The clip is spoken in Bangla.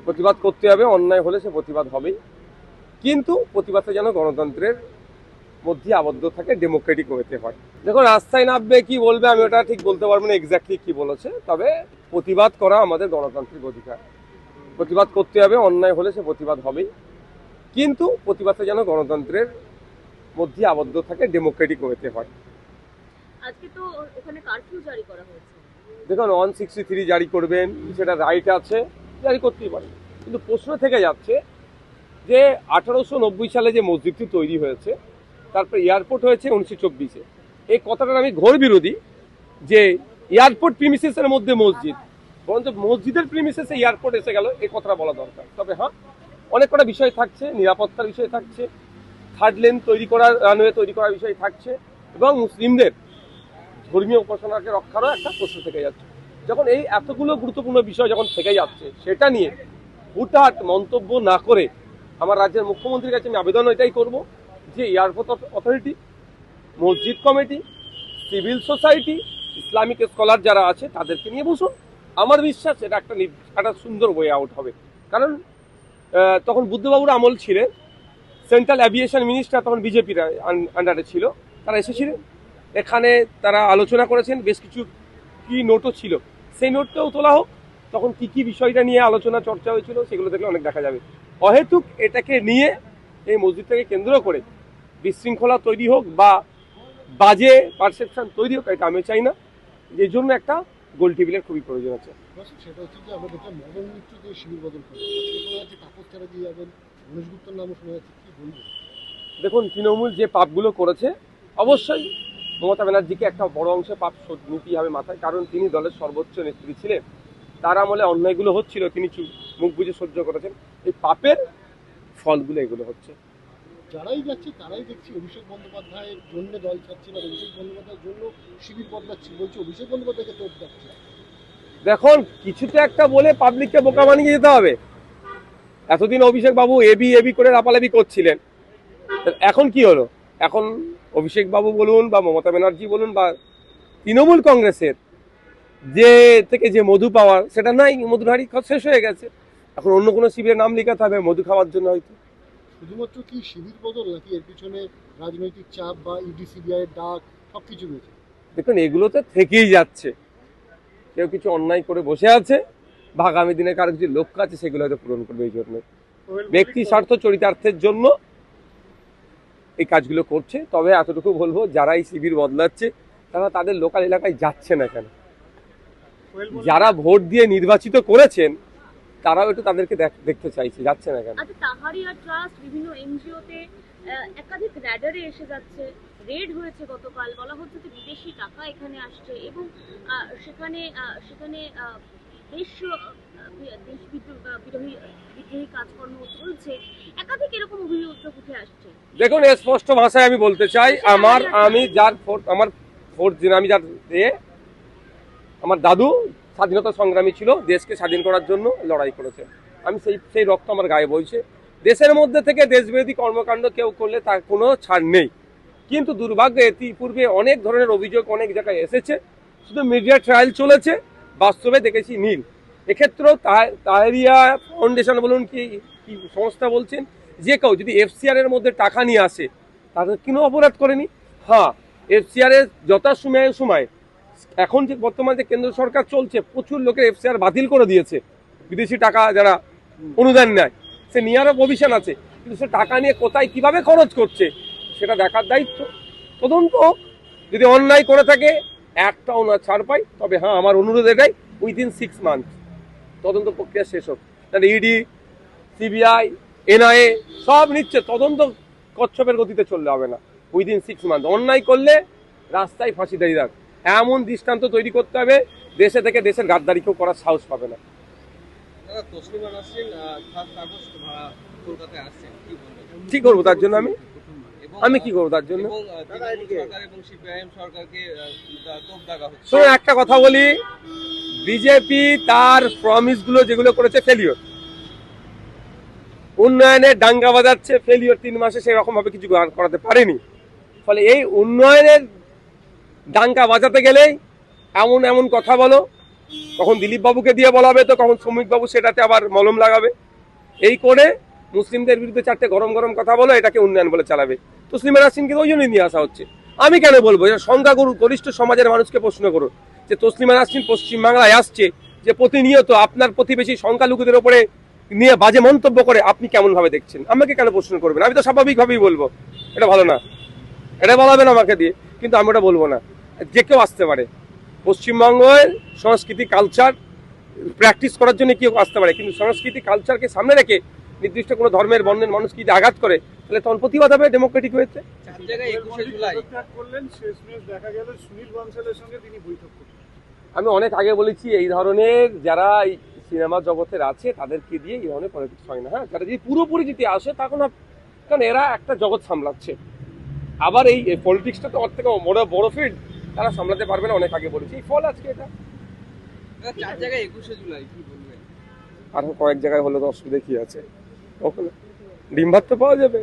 প্রতিবাদ করতে হবে, অন্যায় হলে সে প্রতিবাদ হবেই, কিন্তু প্রতিবাদটা যেন গণতন্ত্রের মধ্যে আবদ্ধ থাকে, ডেমোক্রেটিক ওয়েতে হয়। দেখুন, রাস্তায় নামবে কি বলবে আমি ওটা ঠিক বলতে পারবো না এক্স্যাক্টলি কি বলেছে, তবে প্রতিবাদ করা আমাদের গণতান্ত্রিক অধিকার। প্রতিবাদ করতে হবে, অন্যায় হলে সে প্রতিবাদ হবেই, কিন্তু প্রতিবাদটা যেন গণতন্ত্রের মধ্যে আবদ্ধ থাকে, ডেমোক্রেটিক ওয়েতে হয়। আজকে তো ওখানে কারফিউ জারি করা হয়েছে। দেখুন, 163 জারি করবেন, সেটা রাইট আছে, জারি করতেই পারেন, কিন্তু প্রশ্ন থেকে যাচ্ছে যে 1890 সালে যে মসজিদটি তৈরি হয়েছে, তারপর এয়ারপোর্ট হয়েছে 1924-এ। এই কথাটার আমি ঘোর বিরোধী যে এয়ারপোর্ট প্রিমিসেসের মধ্যে মসজিদ, বরঞ্চ মসজিদের প্রিমিসেসে এয়ারপোর্ট এসে গেল, এই কথাটা বলা দরকার। তবে হ্যাঁ, অনেক কটা বিষয় থাকছে, নিরাপত্তার বিষয় থাকছে, থার্ড লেন তৈরি করার, রানওয়ে তৈরি করার বিষয় থাকছে, এবং মুসলিমদের ধর্মীয় উপাসনাকে রক্ষারও একটা প্রশ্ন থেকে যাচ্ছে। যখন এই এতগুলো গুরুত্বপূর্ণ বিষয় যখন থেকে যাচ্ছে, সেটা নিয়ে হুটহাট মন্তব্য না করে আমার রাজ্যের মুখ্যমন্ত্রীর কাছে আমি আবেদন এটাই করব যে এয়ারপোর্ট অথরিটি, মসজিদ committee, civil society, Islamic scholar যারা আছে তাদেরকে নিয়ে বসুন। আমার বিশ্বাস এটা একটা সুন্দর ওয়ে আউট হবে। কারণ তখন বুদ্ধবাবুর আমল ছিলেন, সেন্ট্রাল অ্যাভিয়েশন মিনিস্টার তখন বিজেপির আন্ডারে ছিল, তারা এসেছিলেন এখানে, তারা আলোচনা করেছেন, বেশ কিছু কি নোটও ছিল, সেই নোটটাও তোলা হোক। তখন কি কি বিষয়টা নিয়ে আলোচনা চর্চা হয়েছিল সেগুলো দেখলে অনেক দেখা যাবে। অহেতুক এটাকে নিয়ে, এই মসজিদটাকে কেন্দ্র করে বিশৃঙ্খলা তৈরি হোক বা বাজে পারসেপশন তৈরি হোক, এটা আমি চাই না। এই জন্য একটা গোল টেবিলের খুবই প্রয়োজন আছে। সেটা হচ্ছে যে আমরা দেখলাম মদন মিত্রকে শিবির বদল করে শোনা যাচ্ছে তাপস চ্যাটার্জি যাবেন, গণেশ গুপ্তর নামও শোনা যাচ্ছে, কি বলবো? দেখুন, তৃণমূল যে পাপগুলো করেছে, অবশ্যই মমতা ব্যানার্জিকে একটা বড় অংশে পাপ নিতেই হবে মাথায়, কারণ তিনি দলের সর্বোচ্চ নেত্রী ছিলেন, তার আমলে অন্যায়গুলো হচ্ছিল, তিনি মুখ বুঝে সহ্য করেছেন, এই পাপের ফলগুলো এগুলো হচ্ছে। যারাই যাচ্ছে তারাই দেখছি অভিষেক বন্দ্যোপাধ্যায়ের জন্য দল ছাড়ছে না, অভিষেক বন্দ্যোপাধ্যায়ের জন্য শিবির বদলাচ্ছে, বলছে অভিষেক বন্দ্যোপাধ্যায়কে তোপ যাচ্ছে। দেখুন, কিছুটা একটা বলে পাবলিককে বোকা বানিয়ে যেতে হবে। এতদিন অভিষেক বাবু এবি এবি করে লাপালাপি করছিলেন, এখন কি হলো? এখন অভিষেক বাবু বলুন বা মমতা ব্যানার্জি বলুন বা তৃণমূল কংগ্রেসের যে থেকে যে মধু পাওয়ার, সেটা নাই, মধুর হাড়ি শেষ হয়ে গেছে। এখন অন্য কোনো শিবিরের নাম লেখাতে হবে মধু খাওয়ার জন্য হয়তো। শুধুমাত্র কি শিবির বদল, নাকি এর পিছনে রাজনৈতিক চাপ বা ইডি সিবিআই এর ডাক সবকিছু রয়েছে? দেখুন, এগুলোতে থেকেই যাচ্ছে, কেউ কিছু অন্যায় করে বসে আছে, বা আগামী দিনে কারো কিছু লক্ষ্য আছে, সেগুলো হয়তো পূরণ করবে। এই জন্য ব্যক্তি স্বার্থ, চরিতার্থের জন্য এই কাজগুলো করছে। তবে এতটুকু বলবো, যারা এই শিবির বদলাচ্ছে তারা তাদের লোকাল এলাকায় যাচ্ছে না কেন? যারা ভোট দিয়ে নির্বাচিত করেছেন তারাও একটু তাদেরকে দেখতে চাইছে, যাচ্ছে না কেন? আচ্ছা, তাহারিয়া ট্রাস্ট বিভিন্ন এনজিওতে একাধিক র্যাডারে এসে যাচ্ছে, রেড হয়েছে গতকাল, বলা হচ্ছে যে বিদেশি টাকা এখানে আসছে এবং সেখানে সেখানে দেশ বিদ্রোহী কাজকর্ম চলছে, একাধিক এরকম অভিযোগ উঠে আসছে। দেখুন, স্পষ্ট ভাষায় আমি বলতে চাই, আমি যার আমার দাদু স্বাধীনতা সংগ্রামী ছিল, দেশকে স্বাধীন করার জন্য লড়াই করেছে, আমি সেই রক্ত আমার গায়ে বইছে। দেশের মধ্যে থেকে দেশবিরোধী কর্মকাণ্ড কেউ করলে তার কোনো ছাড় নেই, কিন্তু দুর্ভাগ্য ইতিপূর্বে অনেক ধরনের অভিযোগ অনেক জায়গায় এসেছে, শুধু মিডিয়া ট্রায়াল চলেছে, বাস্তবে দেখেছি নীল। এক্ষেত্রেও তাহেরিয়া ফাউন্ডেশন বলুন কি সংস্থা বলছেন, যে কেউ যদি এফসিআর এর মধ্যে টাকা নিয়ে আসে তাদের কোনো অপরাধ করেনি। হ্যাঁ, এফসিআর এর সময় এখন যে বর্তমানে যে কেন্দ্র সরকার চলছে, প্রচুর লোকের এফসিআর বাতিল করে দিয়েছে, বিদেশি টাকা যারা অনুদান নেয়, সে নিয়ারও প্রভিশন আছে, কিন্তু সে টাকা নিয়ে কোথায় কিভাবে খরচ করছে সেটা দেখার দায়িত্ব। তদন্ত যদি অন্যায় করে থাকে একটাও না ছাড় পাই, তবে হ্যাঁ, আমার অনুরোধ এটাই, উইদিন 6 মান্থ তদন্ত প্রক্রিয়া শেষ হোক। তাহলে ইডি, সিবিআই, এনআইএ সব নিচ্ছে, তদন্ত কচ্ছপের গতিতে চললে হবে না, উইদিন 6 মান্থ। অন্যায় করলে রাস্তায় ফাঁসি দাঁড়িয়ে রাখ, এমন দৃষ্টান্ত তৈরি করতে হবে, দেশে থেকে দেশের গাদ্দারি কেউ করার সাহস পাবে না। কি করবো তার জন্য? আমি কি করবো তার জন্য? একটা কথা বলি, বিজেপি তার প্রমিস গুলো যেগুলো করেছে ফেলিওর, উন্নয়নের ডাঙ্গা বাজাচ্ছে ফেলিওর, 3 মাসে সেরকম ভাবে কিছু করাতে পারেনি। ফলে এই উন্নয়নের ডাঙ্গা বাজাতে গেলেই এমন কথা বলো, কখন দিলীপ বাবুকে দিয়ে বলাবে, তো কখন শ্রমিক বাবু সেটাতে আবার মলম লাগাবে। এই করে মুসলিমদের বিরুদ্ধে চারটে গরম গরম কথা বলে এটাকে উন্নয়ন বলে চালাবে। তসলিমা নাসরিনকে ওই জন্যই নিয়ে আসা হচ্ছে। আমি কেন বলবো, এটা সংখ্যাগুরু গরিষ্ঠ সমাজের মানুষকে প্রশ্ন করো যে তসলিমা নাসরিন পশ্চিমবাংলায় আসছে, যে প্রতিনিয়ত আপনার প্রতিবেশী সংখ্যালঘুদের ওপরে নিয়ে বাজে মন্তব্য করে, আপনি কেমন ভাবে দেখছেন? আমাকে কেন প্রশ্ন করবেন? আমি তো স্বাভাবিকভাবেই বলবো এটা ভালো না, এটা বলাবেন আমাকে দিয়ে, কিন্তু আমি ওটা বলবো না। যে কেউ আসতে পারে, পশ্চিমবঙ্গের সংস্কৃতি কালচার প্র্যাকটিস করার জন্য কেউ আসতে পারে, কিন্তু সংস্কৃতি কালচারকে সামনে রেখে নির্দিষ্ট কোনো ধর্মের বর্ণের মানুষকে যদি আঘাত করে, তাহলে তখন প্রতিবাদ হবে। ডেমোক্রেটিক হয়েছে। চার জায়গায় 21শে জুলাই পদত্যাগ করলেন, শেষমেশ দেখা গেল সুনীল বনসালের সঙ্গে তিনি বৈঠক করলেন। আমি অনেক আগে বলেছি, এই ধরনের যারা এই সিনেমা জগতের আছে তাদেরকে দিয়ে এই ধরনের পলিটিক্স হয় না। হ্যাঁ, যারা যদি পুরোপুরি যদি আসে তখন কারণ এরা একটা জগৎ সামলাচ্ছে, আবার এই পলিটিক্সটা তো ওর থেকে বড় ফিল্ড, তারা সামলাতে পারবে না। অনেক আগে বলেছি, এই ফল আজকে এটা। চার জায়গায় 21শে জুলাই কি বলবেন? আর কয়েক জায়গায় হলে তো অসুবিধা কি আছে? কখনো ডিম ভাত তো পাওয়া যাবে।